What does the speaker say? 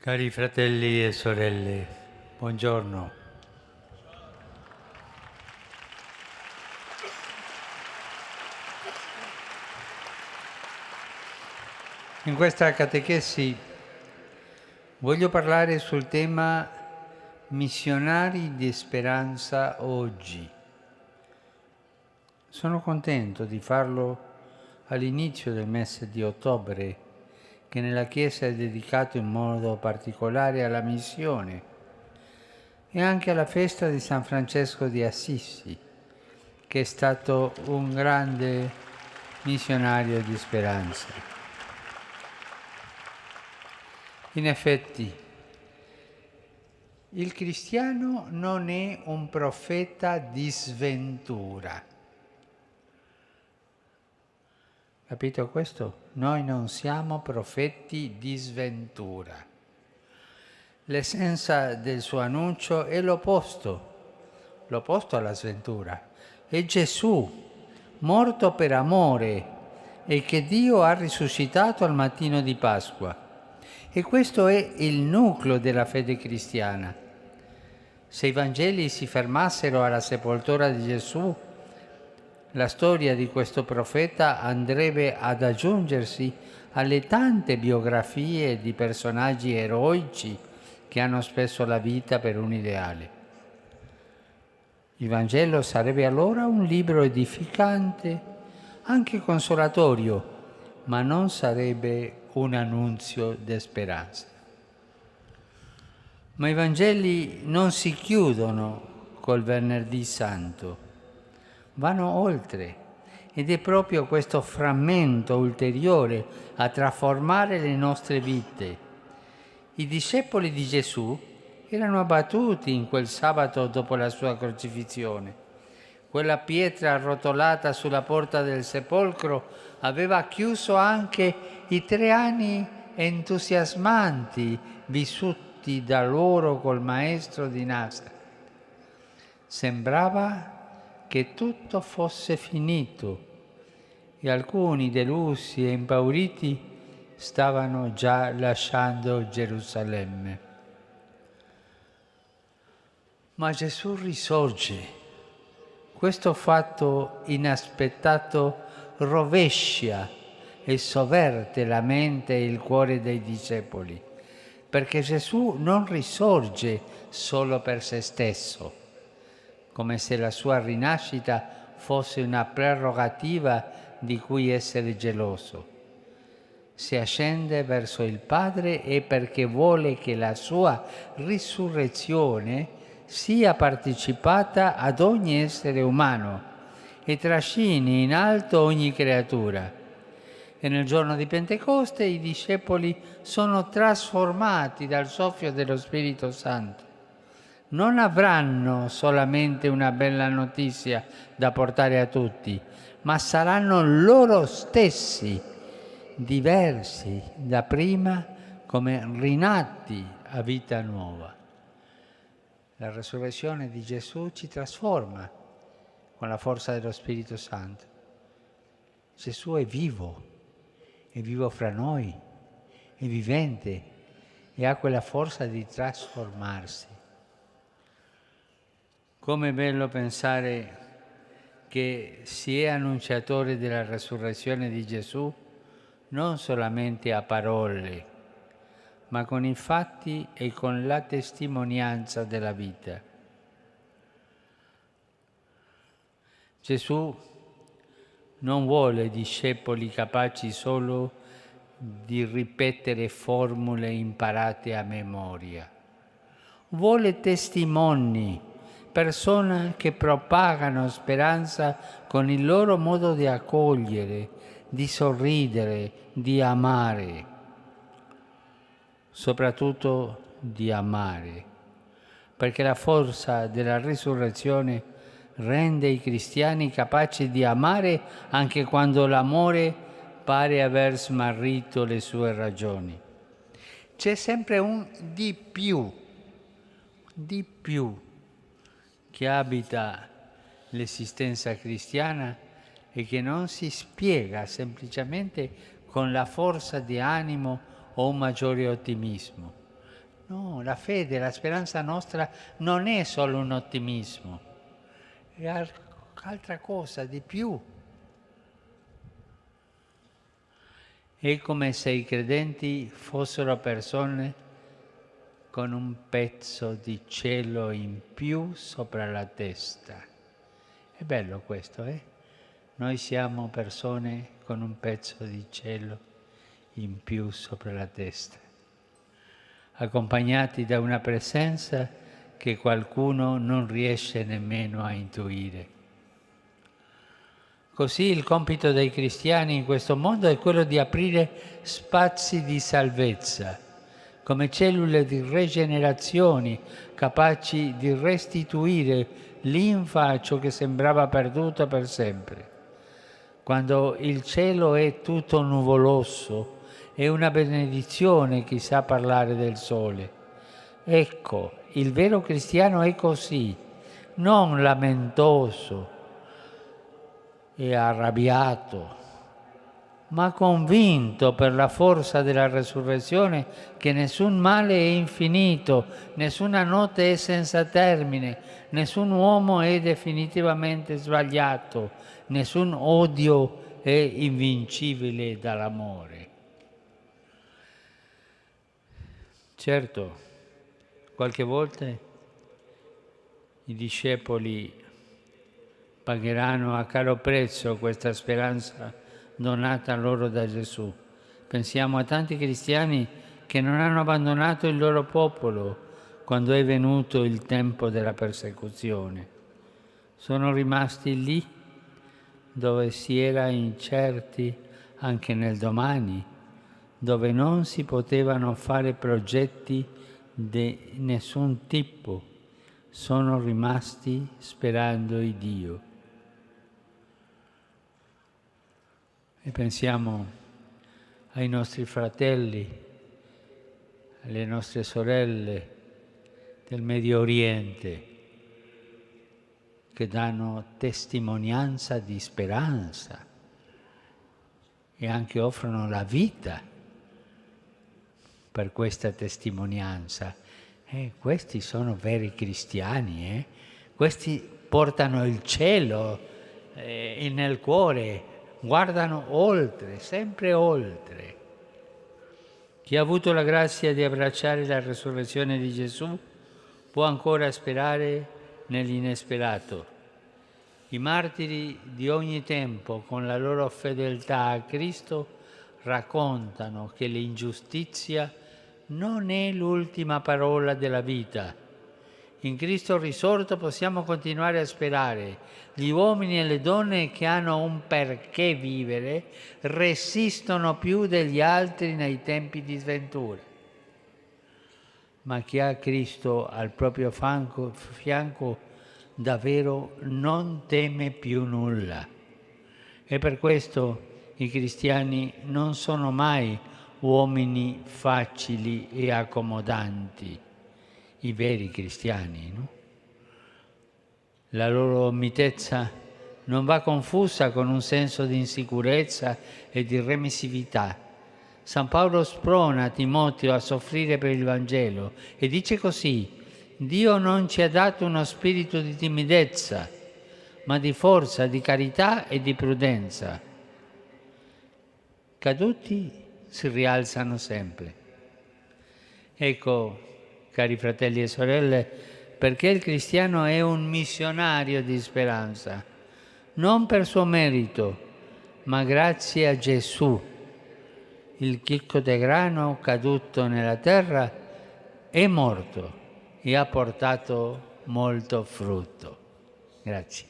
Cari fratelli e sorelle, buongiorno. In questa catechesi voglio parlare sul tema missionari di speranza oggi. Sono contento di farlo all'inizio del mese di ottobre, che nella Chiesa è dedicato in modo particolare alla missione e anche alla festa di San Francesco di Assisi, che è stato un grande missionario di speranza. In effetti, il cristiano non è un profeta di sventura. Capito questo? Noi non siamo profeti di sventura. L'essenza del suo annuncio è l'opposto alla sventura. È Gesù, morto per amore e che Dio ha risuscitato al mattino di Pasqua. E questo è il nucleo della fede cristiana. Se i Vangeli si fermassero alla sepoltura di Gesù, la storia di questo profeta andrebbe ad aggiungersi alle tante biografie di personaggi eroici che hanno speso la vita per un ideale. Il Vangelo sarebbe allora un libro edificante, anche consolatorio, ma non sarebbe un annunzio di speranza. Ma i Vangeli non si chiudono col Venerdì Santo, vanno oltre, ed è proprio questo frammento ulteriore a trasformare le nostre vite. I discepoli di Gesù erano abbattuti in quel sabato dopo la sua crocifissione. Quella pietra arrotolata sulla porta del sepolcro aveva chiuso anche i 3 anni entusiasmanti vissuti da loro col maestro di Nazaret. Sembrava che tutto fosse finito e alcuni delusi e impauriti stavano già lasciando Gerusalemme. Ma Gesù risorge. Questo fatto inaspettato rovescia e sovverte la mente e il cuore dei discepoli, perché Gesù non risorge solo per se stesso, come se la sua rinascita fosse una prerogativa di cui essere geloso. Se ascende verso il Padre è perché vuole che la sua risurrezione sia partecipata ad ogni essere umano e trascini in alto ogni creatura. E nel giorno di Pentecoste i discepoli sono trasformati dal soffio dello Spirito Santo. Non avranno solamente una bella notizia da portare a tutti, ma saranno loro stessi diversi da prima, come rinati a vita nuova. La resurrezione di Gesù ci trasforma con la forza dello Spirito Santo. Gesù è vivo fra noi, è vivente e ha quella forza di trasformarsi. Com'è bello pensare che si è annunciatore della resurrezione di Gesù non solamente a parole, ma con i fatti e con la testimonianza della vita. Gesù non vuole discepoli capaci solo di ripetere formule imparate a memoria. Vuole testimoni, persone che propagano speranza con il loro modo di accogliere, di sorridere, di amare, soprattutto di amare, perché la forza della risurrezione rende i cristiani capaci di amare anche quando l'amore pare aver smarrito le sue ragioni. C'è sempre un di più che abita l'esistenza cristiana e che non si spiega semplicemente con la forza di animo o un maggiore ottimismo, No, la fede, la speranza nostra non è solo un ottimismo, è altra cosa di più. È come se i credenti fossero persone con un pezzo di cielo in più sopra la testa. È bello questo, eh? Noi siamo persone con un pezzo di cielo in più sopra la testa, accompagnati da una presenza che qualcuno non riesce nemmeno a intuire. Così il compito dei cristiani in questo mondo è quello di aprire spazi di salvezza, come cellule di rigenerazione capaci di restituire linfa a ciò che sembrava perduto per sempre. Quando il cielo è tutto nuvoloso, è una benedizione chi sa parlare del sole. Ecco, il vero cristiano è così, non lamentoso e arrabbiato, ma convinto per la forza della resurrezione che nessun male è infinito, nessuna notte è senza termine, nessun uomo è definitivamente sbagliato, nessun odio è invincibile dall'amore. Certo, qualche volta i discepoli pagheranno a caro prezzo questa speranza donata loro da Gesù. Pensiamo a tanti cristiani che non hanno abbandonato il loro popolo quando è venuto il tempo della persecuzione. Sono rimasti lì dove si era incerti anche nel domani, dove non si potevano fare progetti di nessun tipo. Sono rimasti sperando in Dio. E pensiamo ai nostri fratelli, alle nostre sorelle del Medio Oriente, che danno testimonianza di speranza e anche offrono la vita per questa testimonianza. Questi sono veri cristiani, Questi portano il cielo nel cuore, guardano oltre, sempre oltre. Chi ha avuto la grazia di abbracciare la resurrezione di Gesù può ancora sperare nell'inesperato. I martiri di ogni tempo, con la loro fedeltà a Cristo, raccontano che l'ingiustizia non è l'ultima parola della vita. In Cristo risorto possiamo continuare a sperare. Gli uomini e le donne che hanno un perché vivere resistono più degli altri nei tempi di sventura. Ma chi ha Cristo al proprio fianco davvero non teme più nulla. E per questo i cristiani non sono mai uomini facili e accomodanti, i veri cristiani, no? La loro mitezza non va confusa con un senso di insicurezza e di remissività. San Paolo sprona Timoteo a soffrire per il Vangelo e dice così: Dio non ci ha dato uno spirito di timidezza, ma di forza, di carità e di prudenza. Caduti si rialzano sempre. Ecco, cari fratelli e sorelle, perché il cristiano è un missionario di speranza, non per suo merito, ma grazie a Gesù. Il chicco di grano caduto nella terra è morto e ha portato molto frutto. Grazie.